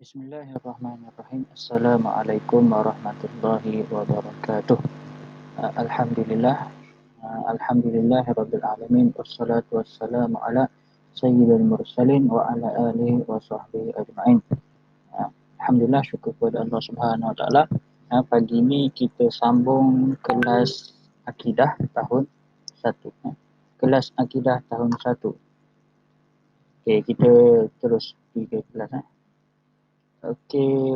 Bismillahirrahmanirrahim. Assalamualaikum warahmatullahi wabarakatuh. Alhamdulillah. Alhamdulillahirabbil alamin. Wassalatu wassalamu ala sayyidil mursalin wa ala alihi wa sahbihi ajma'in. Alhamdulillah, syukur kepada Allah Subhanahu wa taala. Pagi ini kita sambung kelas akidah tahun 1. Kelas akidah tahun 1. Okey, kita terus pergi ke kelas. Okey,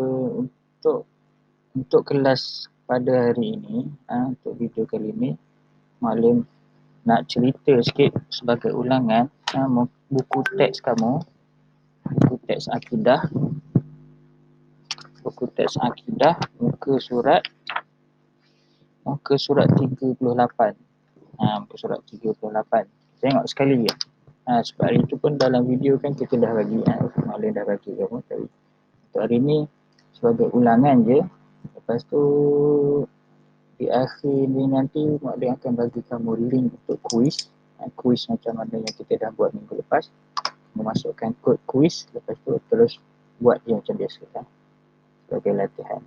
untuk kelas pada hari ini, untuk video kali ini, Maklum nak cerita sikit sebagai ulangan buku teks kamu, buku teks akidah, muka surat 38. Muka surat 38. Tengok sekali je. Sebab hari tu pun dalam video kan kita dah bagi, Maklum dah bagi kamu tadi. Untuk hari ni sebagai ulangan je. Lepas tu di akhir ni nanti Maklum akan bagi kamu link untuk kuis. Kuis macam mana yang kita dah buat minggu lepas. Memasukkan kod kuis. Lepas tu terus buat dia macam biasa kan. Sebagai latihan.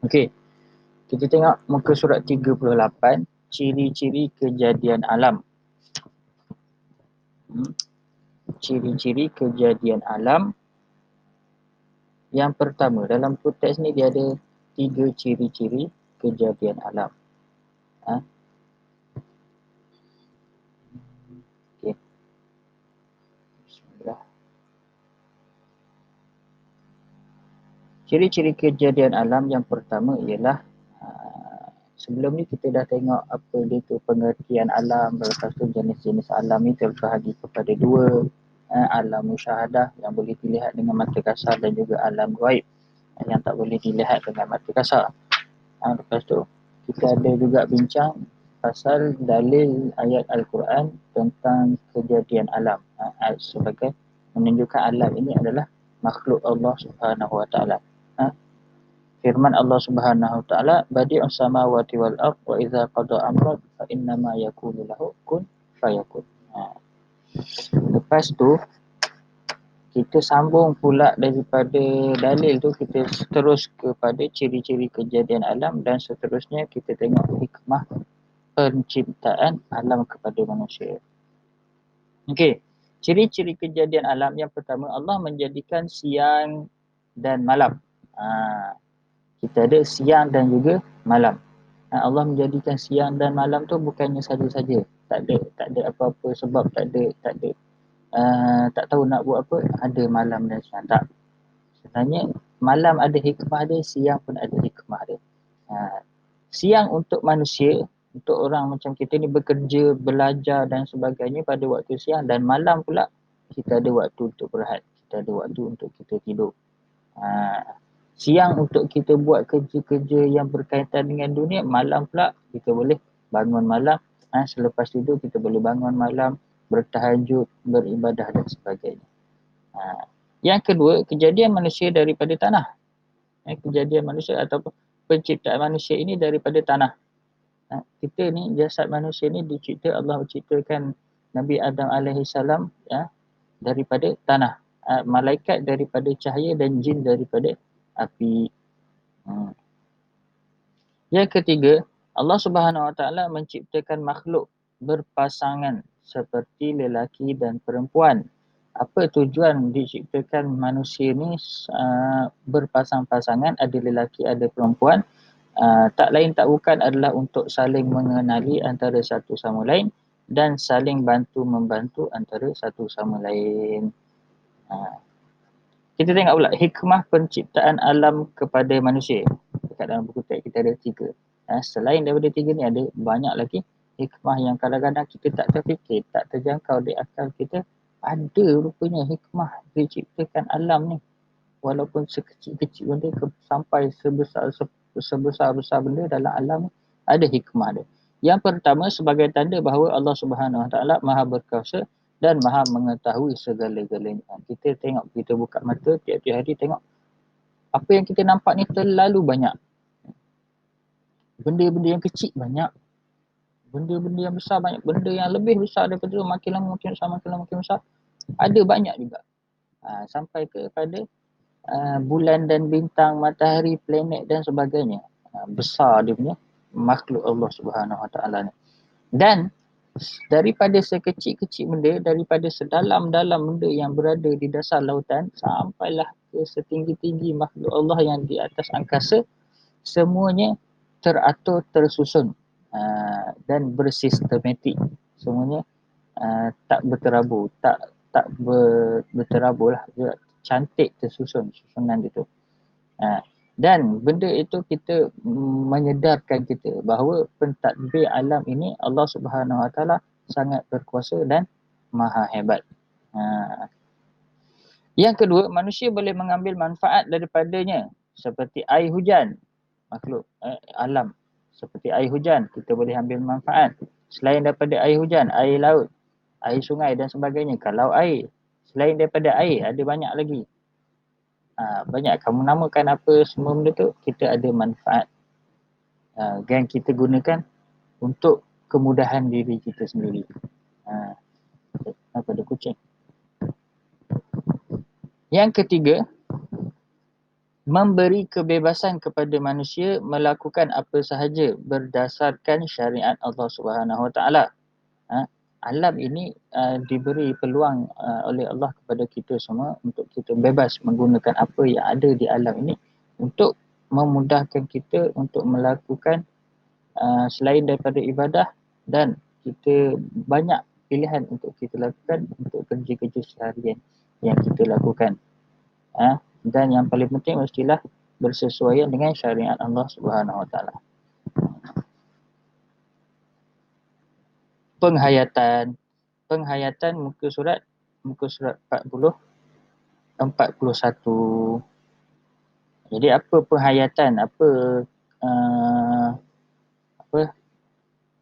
Okey. Kita tengok muka surat 38. Ciri-ciri kejadian alam. Ciri-ciri kejadian alam. Yang pertama, dalam teks ni dia ada 3 ciri-ciri kejadian alam. Okey. Bismillah. Ciri-ciri kejadian alam yang pertama ialah sebelum ni kita dah tengok apa dia tu pengertian alam, lepas tu jenis-jenis alam ni terbahagi kepada 2, alam musyahadah yang boleh dilihat dengan mata kasar dan juga alam ghaib yang tak boleh dilihat dengan mata kasar. Lepas tu kita ada juga bincang pasal dalil ayat Al-Quran tentang kejadian alam, sebagai menunjukkan alam ini adalah makhluk Allah Subhanahu wa taala. Firman Allah Subhanahu wa taala, badi'us samawati wal ardh wa idza qada amran fa innama yaqulu lahu kun fayakun. Lepas tu kita sambung pula daripada dalil tu, kita terus kepada ciri-ciri kejadian alam dan seterusnya kita tengok hikmah penciptaan alam kepada manusia. Okey, ciri-ciri kejadian alam yang pertama, Allah menjadikan siang dan malam. Kita ada siang dan juga malam. Allah menjadikan siang dan malam tu bukannya saja-saja. Tak ada apa-apa sebab tak tahu nak buat apa, ada malam dan siang. Tak. Sebenarnya malam ada hikmah dia, siang pun ada hikmah dia. Siang untuk manusia, untuk orang macam kita ni bekerja, belajar dan sebagainya pada waktu siang, dan malam pula kita ada waktu untuk berehat, kita ada waktu untuk kita tidur. Siang untuk kita buat kerja-kerja yang berkaitan dengan dunia, malam pula kita boleh bangun malam, selepas tidur kita boleh bangun malam, bertahajud, beribadah dan sebagainya. Yang kedua, kejadian manusia daripada tanah. Kejadian manusia ataupun penciptaan manusia ini daripada tanah. Kita ni, jasad manusia ni dicipta, Allah menciptakan Nabi Adam alaihissalam daripada tanah. Malaikat daripada cahaya dan jin daripada api. Yang ketiga, Allah Subhanahu wa taala menciptakan makhluk berpasangan seperti lelaki dan perempuan. Apa tujuan diciptakan manusia ni berpasang-pasangan, ada lelaki ada perempuan? Tak lain tak bukan adalah untuk saling mengenali antara satu sama lain dan saling bantu-membantu antara satu sama lain. Kita tengok pula hikmah penciptaan alam kepada manusia. Dekat dalam buku teks kita ada 3. Selain daripada 3 ni ada banyak lagi hikmah yang kadang-kadang kita tak terfikir, tak terjangkau di akal kita. Ada rupanya hikmah diciptakan alam ni. Walaupun sekecil-kecil benda sampai sebesar-besar benda dalam alam ni, ada hikmah dia. Yang pertama, sebagai tanda bahawa Allah Subhanahu wa taala Maha berkuasa dan Maha mengetahui segala-galanya. Kita tengok, kita buka mata tiap-tiap hari tengok apa yang kita nampak ni terlalu banyak. Benda-benda yang kecil banyak, benda-benda yang besar banyak, benda yang lebih besar daripada tu makin lama makin besar, makin lama makin besar, ada banyak juga. Sampai kepada bulan dan bintang, matahari, planet dan sebagainya. Besar dia punya makhluk Allah Subhanahu Wa Taala ni. Dan daripada sekecil-kecil benda, daripada sedalam-dalam benda yang berada di dasar lautan sampailah ke setinggi-tinggi makhluk Allah yang di atas angkasa, semuanya teratur, tersusun dan bersistematik. Semuanya tak berterabur, berterabur lah, cantik tersusun susunan itu. Dan benda itu kita menyedarkan kita bahawa pentadbir alam ini Allah Subhanahu Wa Taala sangat berkuasa dan maha hebat. Yang kedua, manusia boleh mengambil manfaat daripadanya seperti air hujan, makhluk alam. Seperti air hujan, kita boleh ambil manfaat. Selain daripada air hujan, air laut, air sungai dan sebagainya. Kalau air, selain daripada air, ada banyak lagi. Banyak, kamu namakan apa semua benda tu, kita ada manfaat yang kita gunakan untuk kemudahan diri kita sendiri. Apa ada kucing. Yang ketiga, memberi kebebasan kepada manusia melakukan apa sahaja berdasarkan syariat Allah Subhanahu Wa Taala. Alam ini diberi peluang oleh Allah kepada kita semua untuk kita bebas menggunakan apa yang ada di alam ini untuk memudahkan kita untuk melakukan selain daripada ibadah, dan kita banyak pilihan untuk kita lakukan untuk kerja-kerja seharian yang kita lakukan. Dan yang paling penting mestilah bersesuaian dengan syariat Allah Subhanahu Wa Taala. Penghayatan muka surat 40 41. Jadi apa penghayatan, apa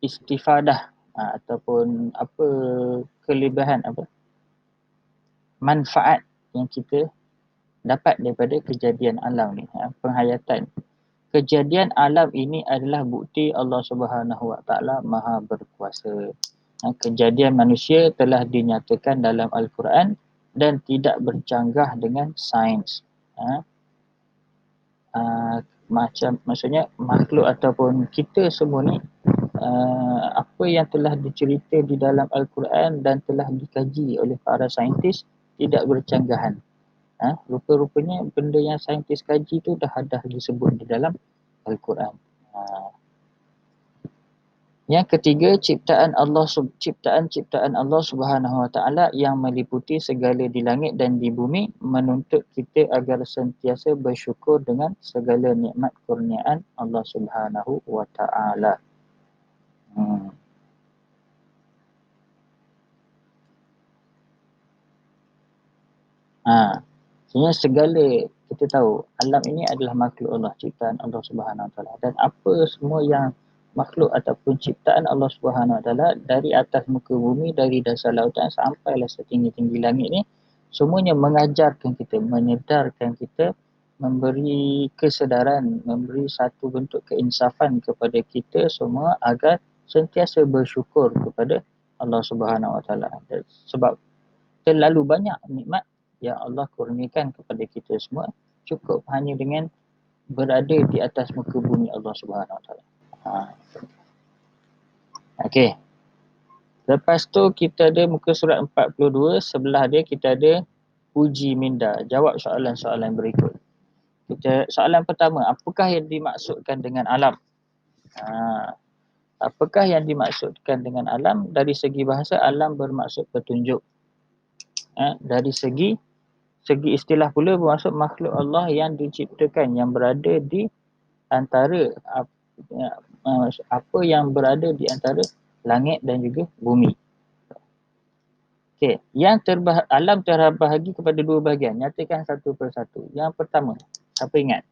istifadah ataupun apa kelebihan, manfaat yang kita dapat daripada kejadian alam ni. Penghayatan. Kejadian alam ini adalah bukti Allah Subhanahu Wa Taala Maha Berkuasa. Kejadian manusia telah dinyatakan dalam Al-Quran dan tidak bercanggah dengan sains. Maksudnya makhluk ataupun kita semua ni, apa yang telah dicerita di dalam Al-Quran dan telah dikaji oleh para saintis tidak bercanggahan. Rupa-rupanya benda yang saintis kaji tu dah disebut di dalam Al-Quran. Yang ketiga, ciptaan Allah Subhanahu Wa Taala yang meliputi segala di langit dan di bumi menuntut kita agar sentiasa bersyukur dengan segala nikmat kurniaan Allah Subhanahu Wa Taala. Sebenarnya segala kita tahu alam ini adalah makhluk Allah, ciptaan Allah Subhanahu Wa Taala, dan apa semua yang makhluk ataupun ciptaan Allah Subhanahu Wa Taala dari atas muka bumi, dari dasar lautan sampailah setinggi-tinggi langit ni, semuanya mengajarkan kita, menyedarkan kita, memberi kesedaran, memberi satu bentuk keinsafan kepada kita semua agar sentiasa bersyukur kepada Allah Subhanahu Wa Taala. Sebab terlalu banyak nikmat yang Allah kurniakan kepada kita semua, cukup hanya dengan berada di atas muka bumi Allah Subhanahu Wa Taala. Okey. Lepas tu kita ada muka surat 42, sebelah dia kita ada uji minda. Jawab soalan-soalan berikut. Soalan pertama, apakah yang dimaksudkan dengan alam? Apakah yang dimaksudkan dengan alam? Dari segi bahasa, alam bermaksud petunjuk. Dari segi istilah pula bermaksud makhluk Allah yang diciptakan, yang berada di antara apa yang berada di antara langit dan juga bumi. Okey, alam terbahagi kepada dua bahagian. Nyatakan satu persatu. Yang pertama, siapa ingat?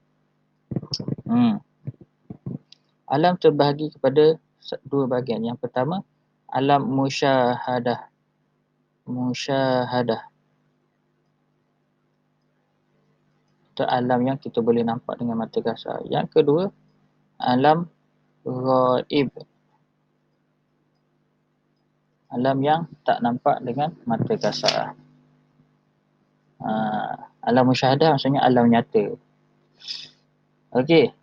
Alam terbahagi kepada dua bahagian. Yang pertama, alam musyahadah. Itu alam yang kita boleh nampak dengan mata kasar. Yang kedua, alam ghaib. Alam yang tak nampak dengan mata kasar. Alam musyahadah maksudnya alam nyata. Okey.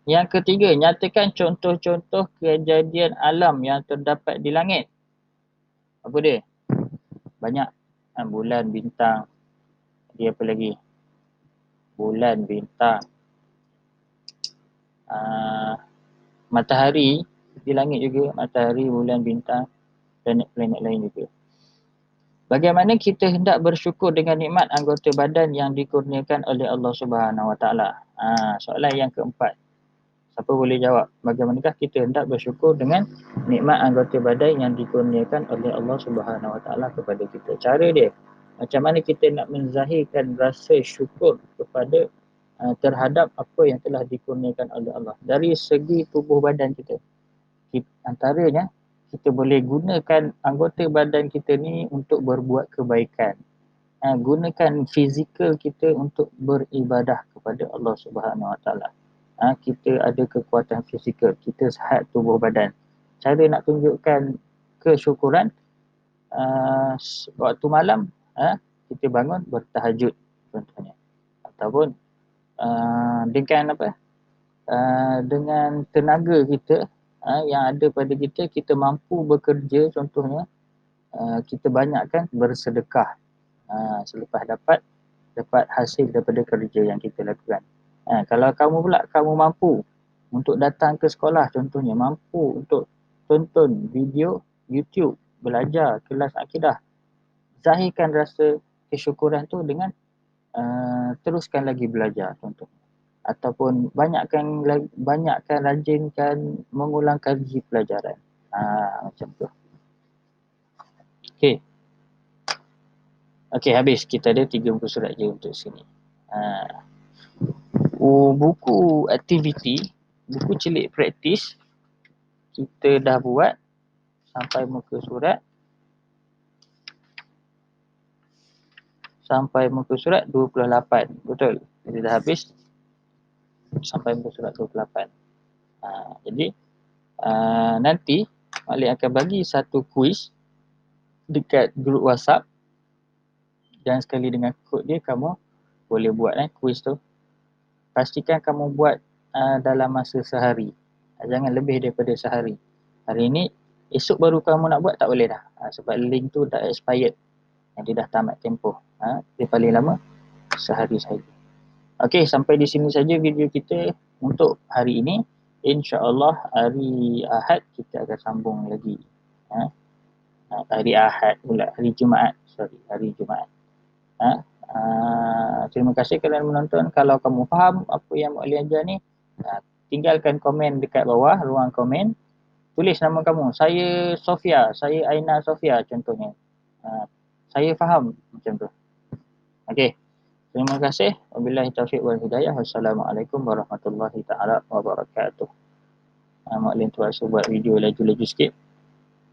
Yang ketiga, nyatakan contoh-contoh kejadian alam yang terdapat di langit. Apa dia? Banyak. Bulan, bintang. Dia apa lagi? Bulan, bintang. Matahari di langit juga. Matahari, bulan, bintang. Planet-planet lain juga. Bagaimana kita hendak bersyukur dengan nikmat anggota badan yang dikurniakan oleh Allah Subhanahu Wa Taala? Soalan yang keempat. Siapa boleh jawab? Bagaimanakah kita hendak bersyukur dengan nikmat anggota badan yang dikurniakan oleh Allah Subhanahu Wa Taala kepada kita? Cara dia, macam mana kita nak menzahirkan rasa syukur kepada terhadap apa yang telah dikurniakan oleh Allah dari segi tubuh badan kita. Antaranya, kita boleh gunakan anggota badan kita ni untuk berbuat kebaikan. Gunakan fizikal kita untuk beribadah kepada Allah Subhanahu Wa Taala. Kita ada kekuatan fizikal, kita sihat tubuh badan. Cara nak tunjukkan kesyukuran, waktu malam kita bangun bertahajud contohnya, ataupun dengan apa? Dengan tenaga kita yang ada pada kita, kita mampu bekerja contohnya, kita banyakkan bersedekah selepas dapat hasil daripada kerja yang kita lakukan. Kalau kamu pula kamu mampu untuk datang ke sekolah contohnya, mampu untuk tonton video YouTube, belajar kelas akidah, zahirkan rasa kesyukuran tu dengan teruskan lagi belajar contohnya, ataupun banyakkan rajinkan mengulang kaji pelajaran. Macam tu. Okey, habis. Kita ada 3 muka surat je untuk sini. Buku aktiviti, buku celik praktis kita dah buat sampai muka surat 28. Betul? Jadi dah habis sampai muka surat 28. Jadi nanti Malik akan bagi satu kuis dekat grup WhatsApp, dan sekali dengan kod dia kamu boleh buat kuis tu. Pastikan kamu buat dalam masa sehari. Jangan lebih daripada sehari. Hari ni, esok baru kamu nak buat tak boleh dah. Sebab link tu dah expired. Dia dah tamat tempoh. Dia paling lama sehari saja. Okey, sampai di sini saja video kita untuk hari ini. InsyaAllah hari Ahad kita akan sambung lagi. Hari Ahad pula, hari Jumaat. Hari Jumaat. Terima kasih kerana menonton. Kalau kamu faham apa yang Malik ajar ni, tinggalkan komen dekat bawah, ruang komen. Tulis nama kamu. Saya Sofia, saya Aina Sofia contohnya. Saya faham macam tu. Okey. Terima kasih. Wabillahi taufiq wal hidayah. Wassalamualaikum warahmatullahi taala wabarakatuh. Malik terpaksa buat video laju-laju sikit.